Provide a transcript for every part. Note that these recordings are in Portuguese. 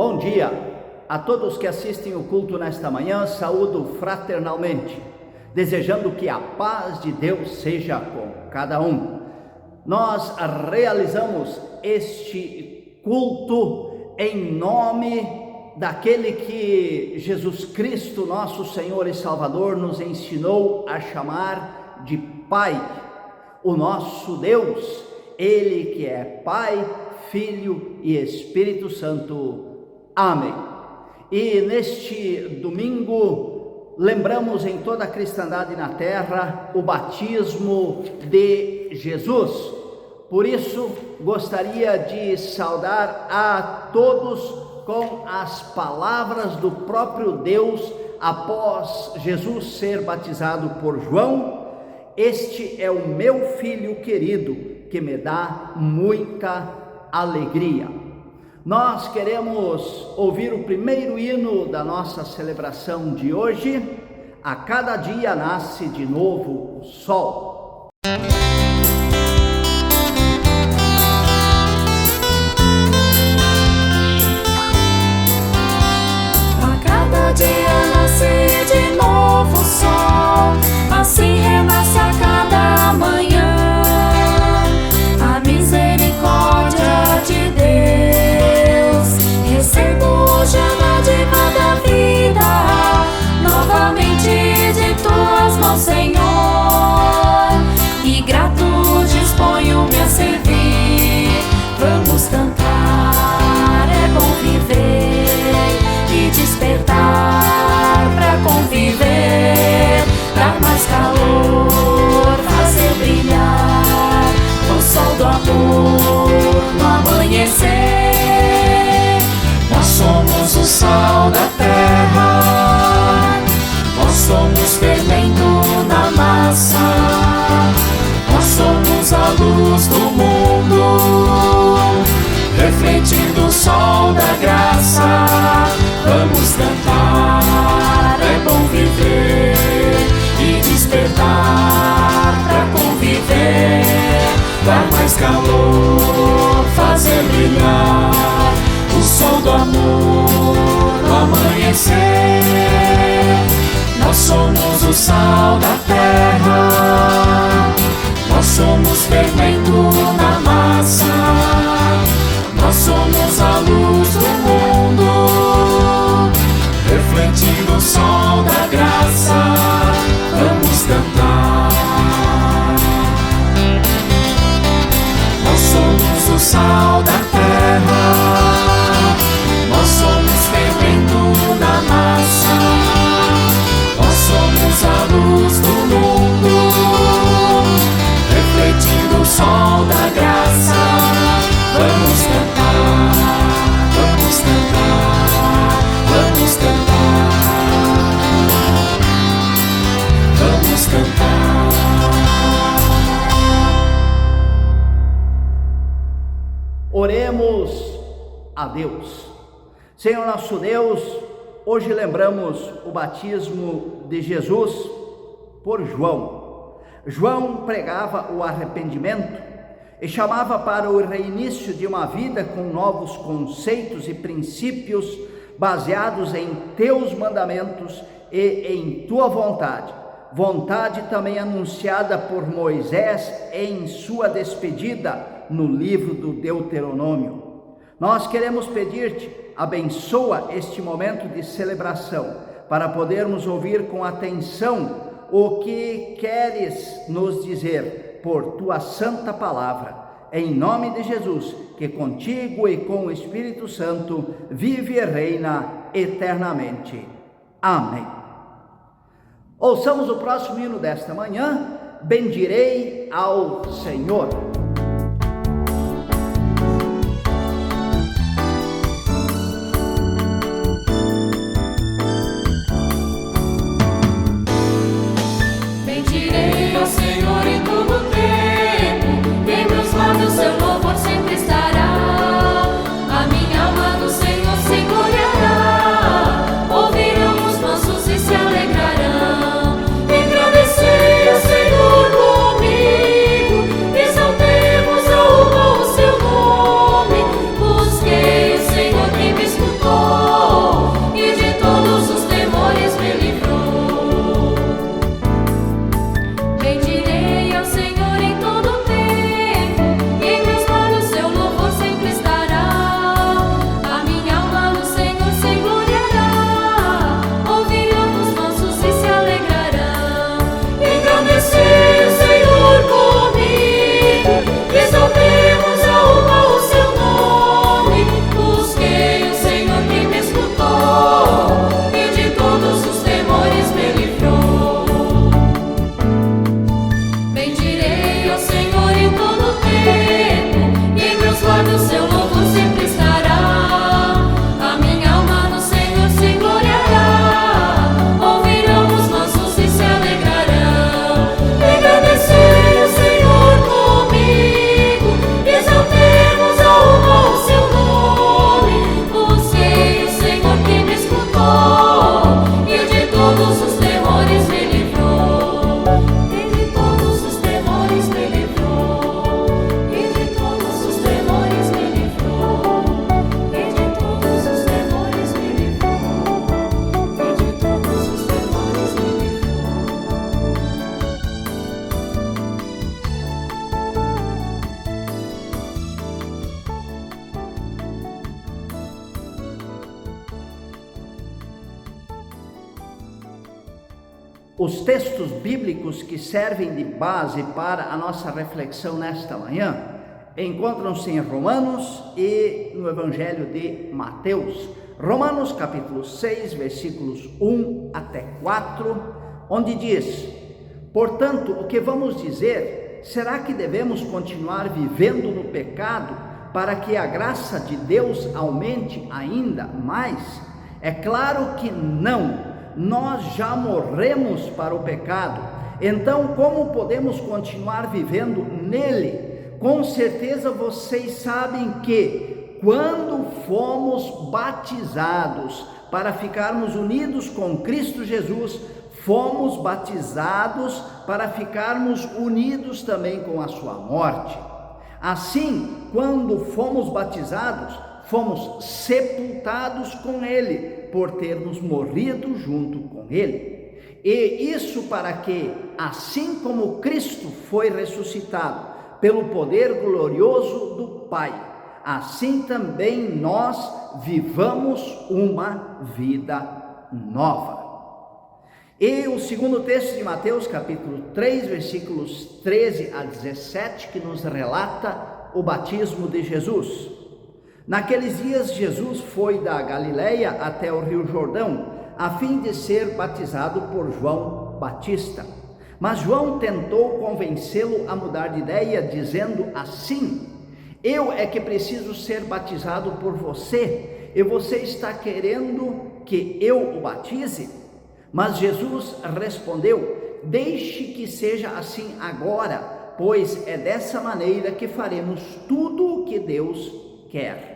Bom dia a todos que assistem o culto nesta manhã. Saúdo fraternalmente, desejando que a paz de Deus seja com cada um. Nós realizamos este culto em nome daquele que Jesus Cristo, nosso Senhor e Salvador, nos ensinou a chamar de Pai. O nosso Deus, Ele que é Pai, Filho e Espírito Santo. Amém. E neste domingo, lembramos em toda a cristandade na terra o batismo de Jesus. Por isso, gostaria de saudar a todos com as palavras do próprio Deus após Jesus ser batizado por João. Este é o meu filho querido, que me dá muita alegria. Nós queremos ouvir o primeiro hino da nossa celebração de hoje. A cada dia nasce de novo o sol. A cada dia nasce de novo o sol, assim renasce a cada manhã a misericórdia de Deus. Recebo hoje a dádiva da vida, novamente de tuas mãos, Senhor, e grato disponho-me a servir. Vamos cantar, é bom viver e despertar pra conviver, dar mais calor, fazer brilhar o sol do amor no amanhecer. Nós somos o sal da terra, nós somos fermento na massa, nós somos a luz do mundo, refletindo o sol da graça. Vamos cantar, é bom viver e despertar pra conviver, dar mais calor, fazer brilhar o sol do amor no amanhecer. Nós somos o sal da terra, nós somos fermento na massa, nós somos a luz do mundo, refletindo o sol da graça. Vamos cantar. Nós somos o sal da terra, nós somos fermento na massa, nós somos a luz do mundo, refletindo o sol da graça. Vamos cantar, vamos cantar, vamos cantar, vamos cantar. Oremos a Deus. Senhor nosso Deus, hoje lembramos o batismo de Jesus por João. João pregava o arrependimento e chamava para o reinício de uma vida com novos conceitos e princípios baseados em teus mandamentos e em tua vontade. Vontade também anunciada por Moisés em sua despedida no livro do Deuteronômio. Nós queremos pedir-te, abençoa este momento de celebração, para podermos ouvir com atenção o que queres nos dizer por tua santa palavra. Em nome de Jesus, que contigo e com o Espírito Santo vive e reina eternamente. Amém. Ouçamos o próximo hino desta manhã. Bendirei ao Senhor. Bendirei ao Senhor em todo o tempo, em meus lábios seu louvor sempre estará. A minha alma no Senhor se gloriará, ouvirão os mansos e se alegrarão. Engrandecer o Senhor comigo, exaltar Os textos bíblicos que servem de base para a nossa reflexão nesta manhã encontram-se em Romanos e no Evangelho de Mateus. Romanos capítulo 6, versículos 1 até 4, onde diz: portanto, o que vamos dizer? Será que devemos continuar vivendo no pecado para que a graça de Deus aumente ainda mais? É claro que não. Nós já morremos para o pecado, então como podemos continuar vivendo nele? Com certeza vocês sabem que quando fomos batizados para ficarmos unidos com Cristo Jesus, fomos batizados para ficarmos unidos também com a sua morte. Assim, quando fomos batizados, fomos sepultados com ele, por termos morrido junto com ele. E isso para que, assim como Cristo foi ressuscitado pelo poder glorioso do Pai, assim também nós vivamos uma vida nova. E o segundo texto de Mateus, capítulo 3, versículos 13 a 17, que nos relata o batismo de Jesus. Naqueles dias, Jesus foi da Galileia até o Rio Jordão, a fim de ser batizado por João Batista. Mas João tentou convencê-lo a mudar de ideia, dizendo assim: eu é que preciso ser batizado por você, e você está querendo que eu o batize? Mas Jesus respondeu: deixe que seja assim agora, pois é dessa maneira que faremos tudo o que Deus quer.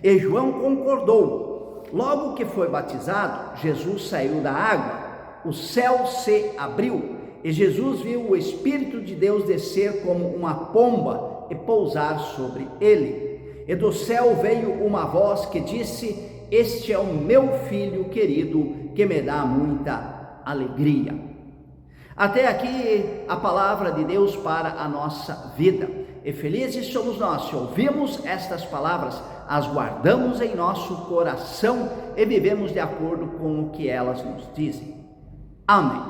E João concordou. Logo que foi batizado, Jesus saiu da água, o céu se abriu, e Jesus viu o Espírito de Deus descer como uma pomba e pousar sobre ele. E do céu veio uma voz que disse: este é o meu Filho querido, que me dá muita alegria. Até aqui a palavra de Deus para a nossa vida. E felizes somos nós se ouvimos estas palavras, as guardamos em nosso coração e vivemos de acordo com o que elas nos dizem. Amém.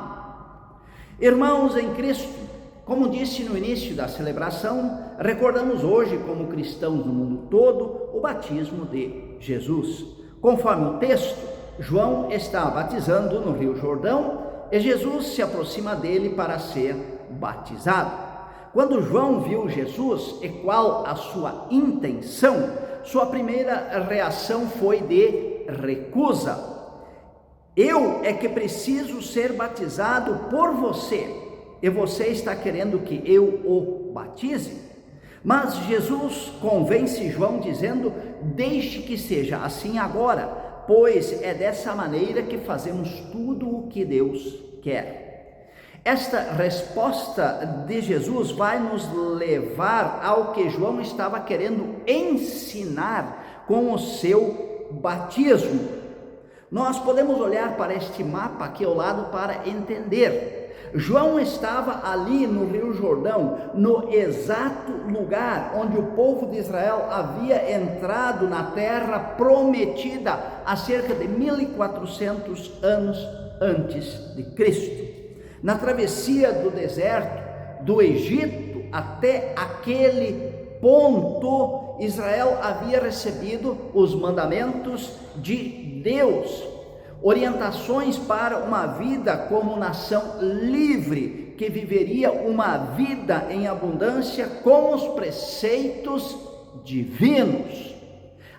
Irmãos em Cristo, como disse no início da celebração, recordamos hoje, como cristãos no mundo todo, o batismo de Jesus. Conforme o texto, João está batizando no Rio Jordão e Jesus se aproxima dele para ser batizado. Quando João viu Jesus e qual a sua intenção, sua primeira reação foi de recusa. Eu é que preciso ser batizado por você, e você está querendo que eu o batize? Mas Jesus convence João dizendo: deixe que seja assim agora, pois é dessa maneira que fazemos tudo o que Deus quer. Esta resposta de Jesus vai nos levar ao que João estava querendo ensinar com o seu batismo. Nós podemos olhar para este mapa aqui ao lado para entender. João estava ali no Rio Jordão, no exato lugar onde o povo de Israel havia entrado na terra prometida há cerca de 1400 anos antes de Cristo. Na travessia do deserto, do Egito até aquele ponto, Israel havia recebido os mandamentos de Deus, orientações para uma vida como nação livre, que viveria uma vida em abundância com os preceitos divinos.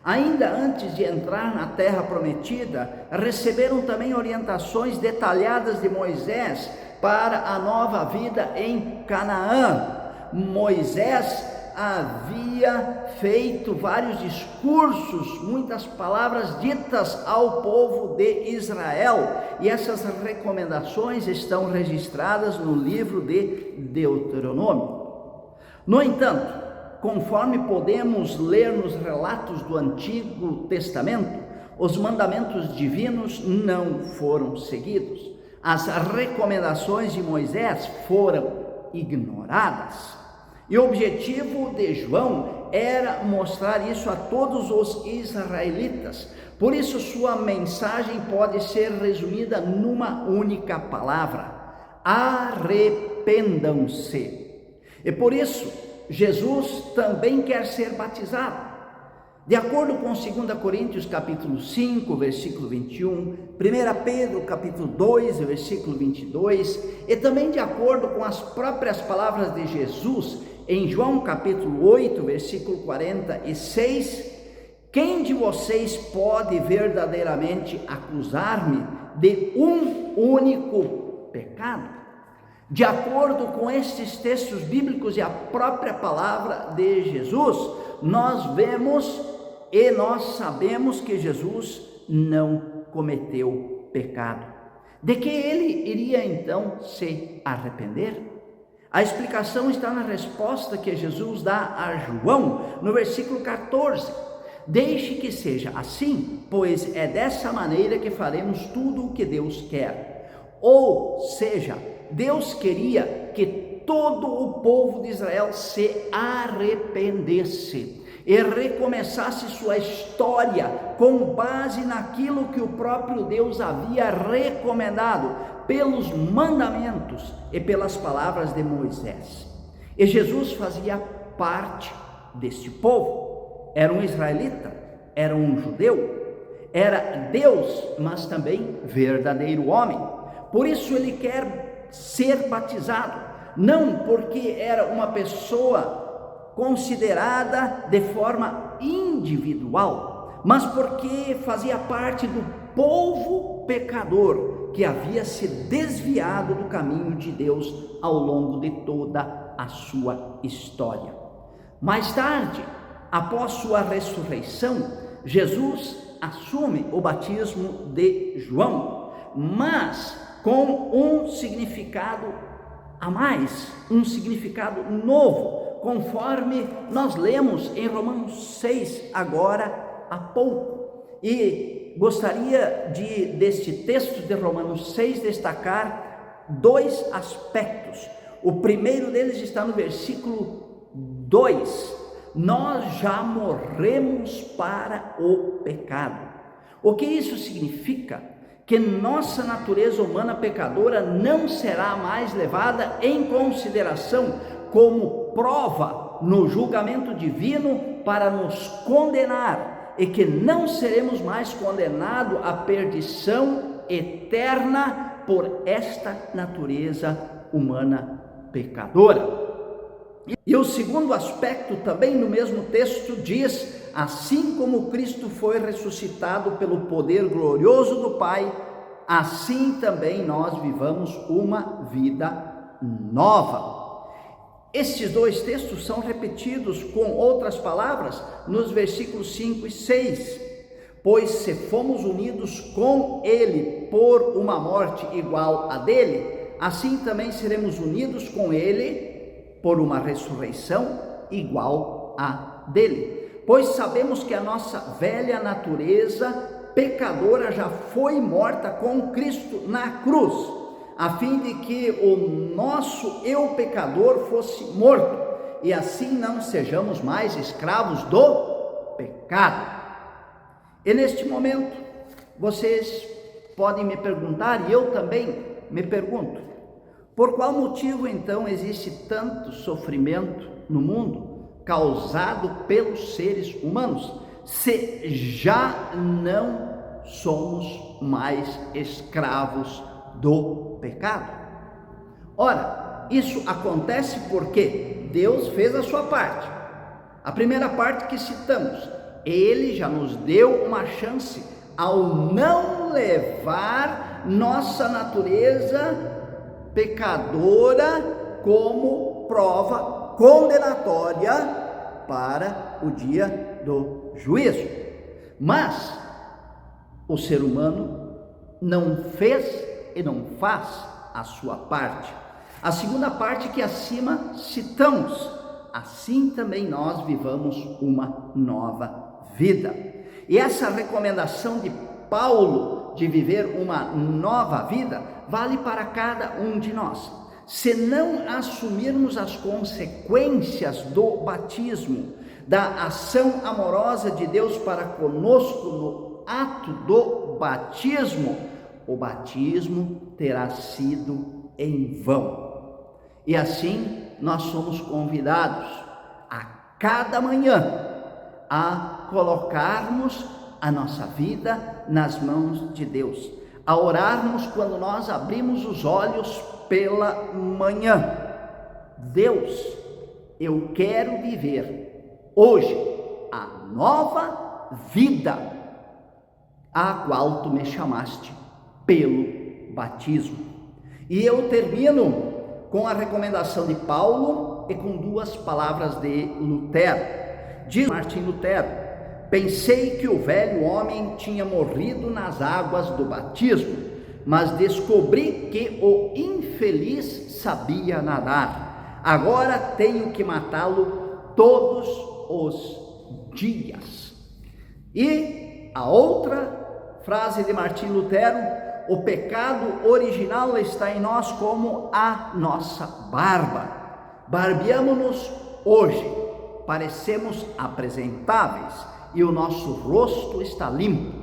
Ainda antes de entrar na terra prometida, receberam também orientações detalhadas de Moisés para a nova vida em Canaã. Moisés havia feito vários discursos, muitas palavras ditas ao povo de Israel, e essas recomendações estão registradas no livro de Deuteronômio. No entanto, conforme podemos ler nos relatos do Antigo Testamento, os mandamentos divinos não foram seguidos. As recomendações de Moisés foram ignoradas. E o objetivo de João era mostrar isso a todos os israelitas. Por isso, sua mensagem pode ser resumida numa única palavra: arrependam-se. E por isso, Jesus também quer ser batizado. De acordo com 2 Coríntios capítulo 5, versículo 21, 1 Pedro capítulo 2, versículo 22, e também de acordo com as próprias palavras de Jesus em João capítulo 8, versículo 46, quem de vocês pode verdadeiramente acusar-me de um único pecado? De acordo com estes textos bíblicos e a própria palavra de Jesus, nós vemos e nós sabemos que Jesus não cometeu pecado. De que ele iria então se arrepender? A explicação está na resposta que Jesus dá a João no versículo 14. Deixe que seja assim, pois é dessa maneira que faremos tudo o que Deus quer. Ou seja, Deus queria que todo o povo de Israel se arrependesse e recomeçasse sua história com base naquilo que o próprio Deus havia recomendado pelos mandamentos e pelas palavras de Moisés. E Jesus fazia parte deste povo, era um israelita, era um judeu, era Deus, mas também verdadeiro homem. Por isso ele quer ser batizado, não porque era uma pessoa considerada de forma individual, mas porque fazia parte do povo pecador que havia se desviado do caminho de Deus ao longo de toda a sua história. Mais tarde, após sua ressurreição, Jesus assume o batismo de João, mas com um significado a mais, um significado novo, conforme nós lemos em Romanos 6 agora há pouco. E gostaria deste texto de Romanos 6 destacar dois aspectos. O primeiro deles está no versículo 2. Nós já morremos para o pecado. O que isso significa? Que nossa natureza humana pecadora não será mais levada em consideração como prova no julgamento divino para nos condenar, e que não seremos mais condenados à perdição eterna por esta natureza humana pecadora. E o segundo aspecto, também no mesmo texto, diz: assim como Cristo foi ressuscitado pelo poder glorioso do Pai, assim também nós vivamos uma vida nova. Estes dois textos são repetidos com outras palavras nos versículos 5 e 6. Pois se fomos unidos com Ele por uma morte igual à dele, assim também seremos unidos com Ele por uma ressurreição igual à dele. Pois sabemos que a nossa velha natureza pecadora já foi morta com Cristo na cruz, a fim de que o nosso eu pecador fosse morto, e assim não sejamos mais escravos do pecado. E neste momento, vocês podem me perguntar, e eu também me pergunto, por qual motivo então existe tanto sofrimento no mundo causado pelos seres humanos, se já não somos mais escravos do pecado? Ora, isso acontece porque Deus fez a sua parte. A primeira parte que citamos, Ele já nos deu uma chance ao não levar nossa natureza pecadora como prova condenatória para o dia do juízo. Mas o ser humano não fez e não faz a sua parte. A segunda parte que acima citamos: assim também nós vivamos uma nova vida. E essa recomendação de Paulo de viver uma nova vida vale para cada um de nós. Se não assumirmos as consequências do batismo, da ação amorosa de Deus para conosco no ato do batismo, o batismo terá sido em vão. E assim nós somos convidados a cada manhã a colocarmos a nossa vida nas mãos de Deus, a orarmos quando nós abrimos os olhos pela manhã. Deus, eu quero viver hoje a nova vida a qual tu me chamaste pelo batismo. E eu termino com a recomendação de Paulo e com duas palavras de Lutero. Diz Martim Lutero: pensei que o velho homem tinha morrido nas águas do batismo, mas descobri que o infeliz sabia nadar. Agora tenho que matá-lo todos os dias. E a outra frase de Martim Lutero: o pecado original está em nós como a nossa barba. Barbeamo-nos hoje, parecemos apresentáveis e o nosso rosto está limpo.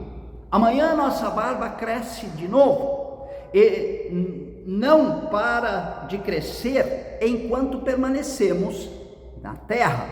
Amanhã nossa barba cresce de novo e não para de crescer enquanto permanecemos na terra.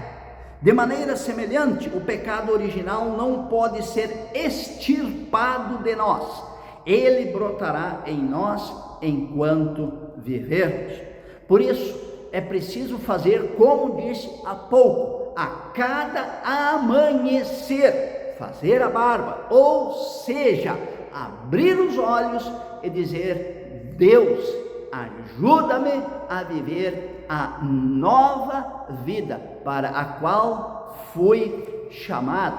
De maneira semelhante, o pecado original não pode ser extirpado de nós. Ele brotará em nós enquanto vivermos. Por isso, é preciso fazer, como disse há pouco, a cada amanhecer, fazer a barba, ou seja, abrir os olhos e dizer: Deus, ajuda-me a viver a nova vida para a qual fui chamado,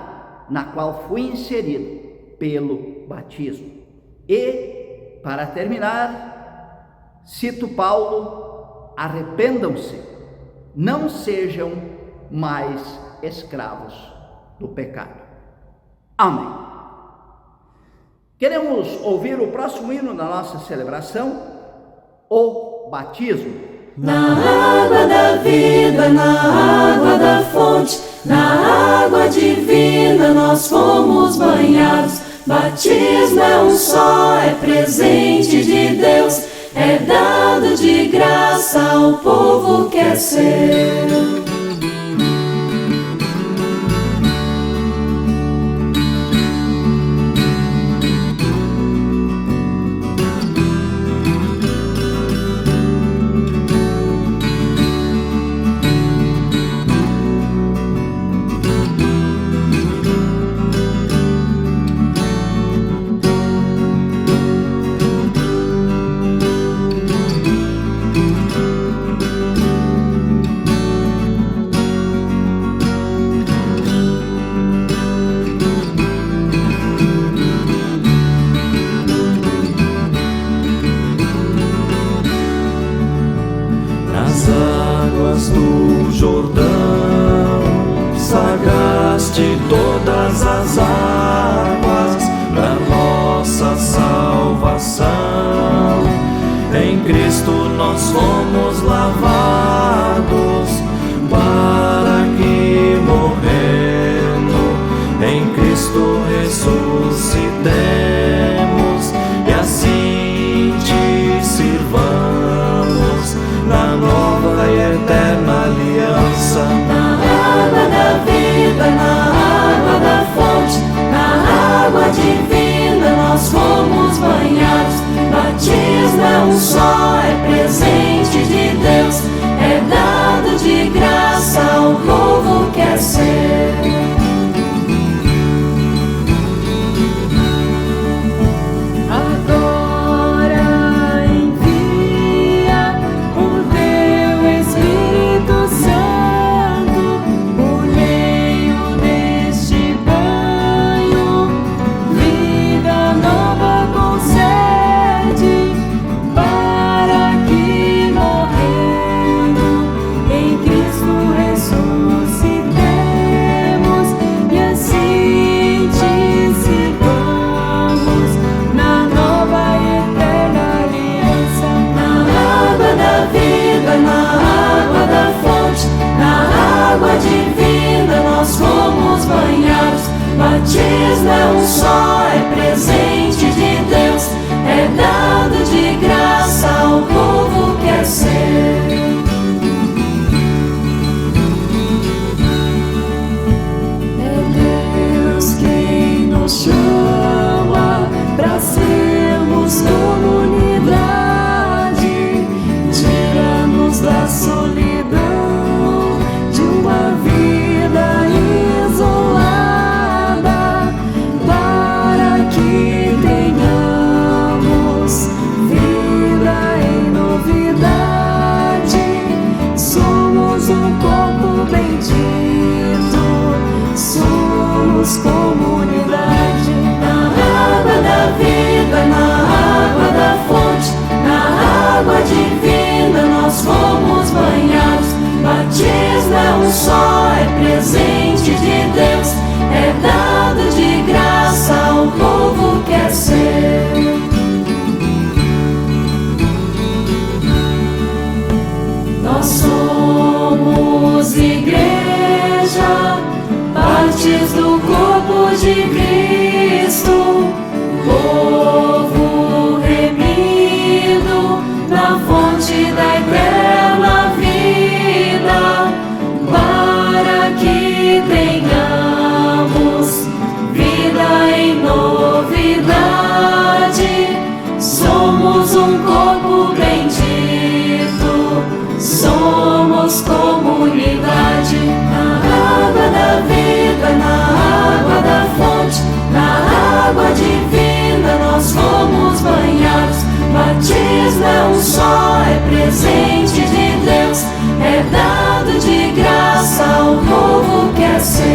na qual fui inserido pelo batismo. E, para terminar, cito Paulo: arrependam-se, não sejam mais escravos do pecado. Amém. Queremos ouvir o próximo hino da nossa celebração, o batismo. Na água da vida, na água da fonte, na água divina nós fomos banhados. Batismo é um só, é presente de Deus, é dado de graça ao povo que é seu. Do Jordão, sagraste todas as águas para nossa salvação. Em Cristo nós fomos lavados, para que morrendo em Cristo ressuscitemos e assim te sirvamos na nova e eterna aliança. Na água da vida, na água da fonte, na água divina nós fomos banhados. Batismo é um só, é presente de Deus, é dado de graça ao povo que é seu. Somos igreja, partes do corpo de Cristo, povo remido na fonte da eterna vida, para que tenhamos vida em novidade. Somos um corpo bendito, somos comunidade. Na água da vida, na água da fonte, na água divina nós fomos banhados. Batismo é um só, é presente de Deus, é dado de graça ao povo que é seu.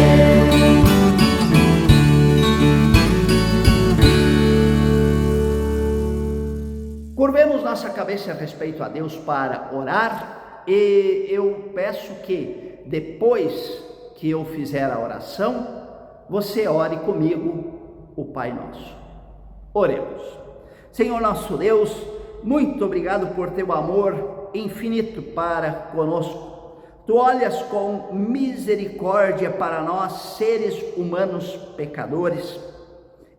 Curvemos nossa cabeça a respeito a Deus para orar, e eu peço que depois que eu fizer a oração, você ore comigo o Pai Nosso. Oremos. Senhor nosso Deus, muito obrigado por teu amor infinito para conosco. Tu olhas com misericórdia para nós, seres humanos pecadores,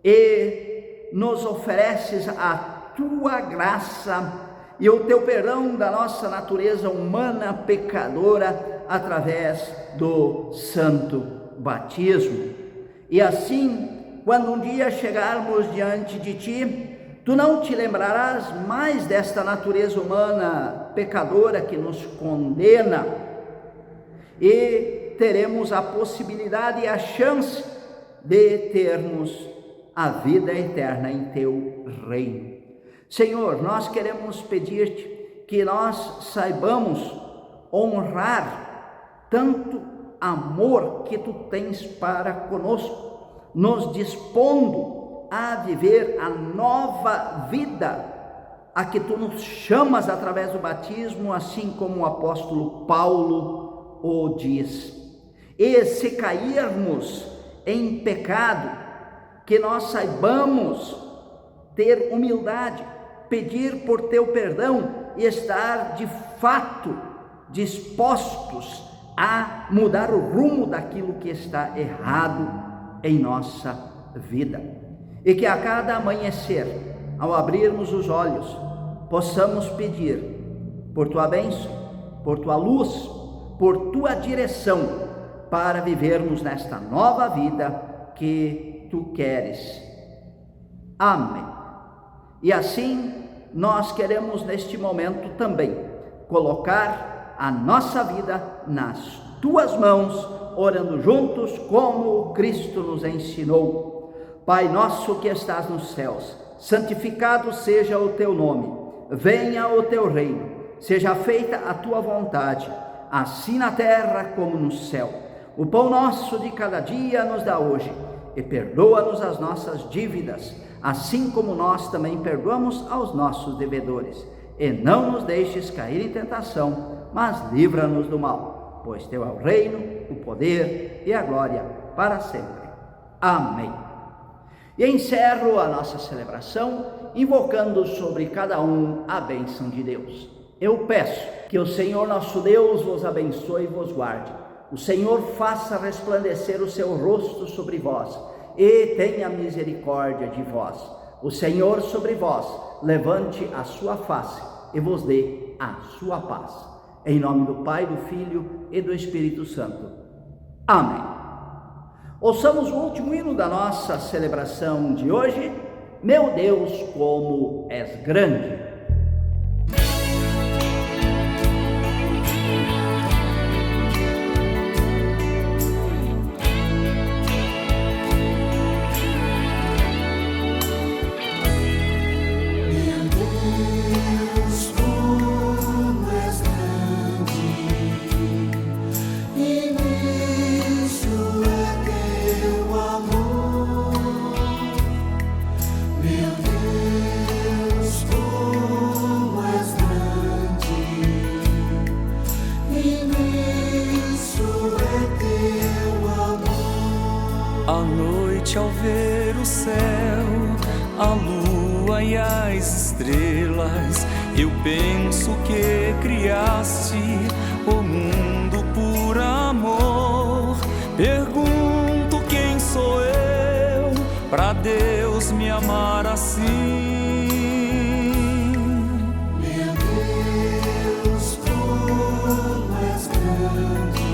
e nos ofereces a tua graça e o teu perdão da nossa natureza humana pecadora através do santo batismo. E assim, quando um dia chegarmos diante de ti, tu não te lembrarás mais desta natureza humana pecadora que nos condena, e teremos a possibilidade e a chance de termos a vida eterna em teu reino. Senhor, nós queremos pedir-te que nós saibamos honrar tanto amor que tu tens para conosco, nos dispondo a viver a nova vida a que tu nos chamas através do batismo, assim como o apóstolo Paulo o diz. E se cairmos em pecado, que nós saibamos ter humildade, pedir por teu perdão e estar de fato dispostos a mudar o rumo daquilo que está errado em nossa vida. E que a cada amanhecer, ao abrirmos os olhos, possamos pedir por tua bênção, por tua luz, por tua direção, para vivermos nesta nova vida que tu queres. Amém. E assim, nós queremos neste momento também colocar a nossa vida nas tuas mãos, orando juntos como Cristo nos ensinou. Pai nosso que estás nos céus, santificado seja o teu nome, venha o teu reino, seja feita a tua vontade, assim na terra como no céu. O pão nosso de cada dia nos dá hoje, e perdoa-nos as nossas dívidas, assim como nós também perdoamos aos nossos devedores. E não nos deixes cair em tentação, mas livra-nos do mal, pois teu é o reino, o poder e a glória para sempre. Amém. E encerro a nossa celebração invocando sobre cada um a bênção de Deus. Eu peço que o Senhor nosso Deus vos abençoe e vos guarde. O Senhor faça resplandecer o seu rosto sobre vós e tenha misericórdia de vós. O Senhor sobre vós levante a sua face e vos dê a sua paz. Em nome do Pai, do Filho e do Espírito Santo. Amém. Ouçamos o último hino da nossa celebração de hoje. Meu Deus, como és grande. À noite ao ver o céu, a lua e as estrelas, eu penso que criaste o mundo por amor. amor. Pergunto quem sou eu pra Deus me amar assim. Meu Deus, como és grande,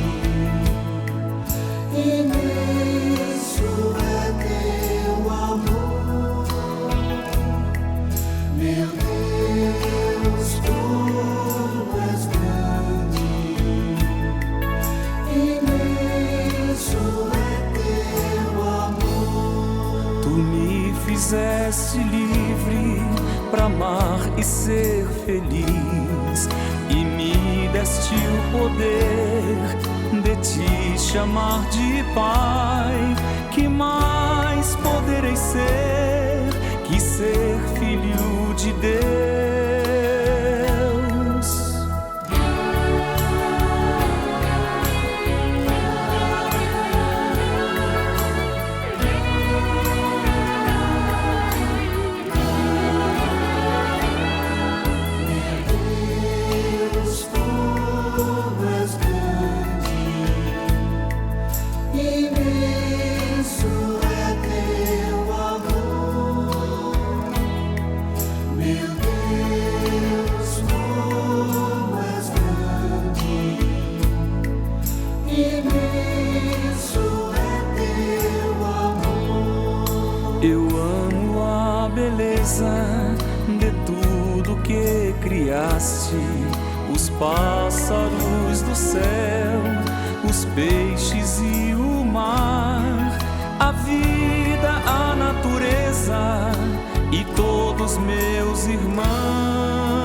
imenso é teu amor. Meu Deus, como és grande, imenso é teu amor. Tu me fizeste livre pra amar e ser feliz, e me deste o poder de te chamar de Pai. Que mais poderei ser que ser filho de Deus? Deus, como és grande, imenso é teu amor. Meu Deus, como és grande, imenso é teu amor. Eu amo a beleza de tudo que criaste, os pássaros do céu, os peixes e o mar, a vida, a natureza e todos meus irmãos.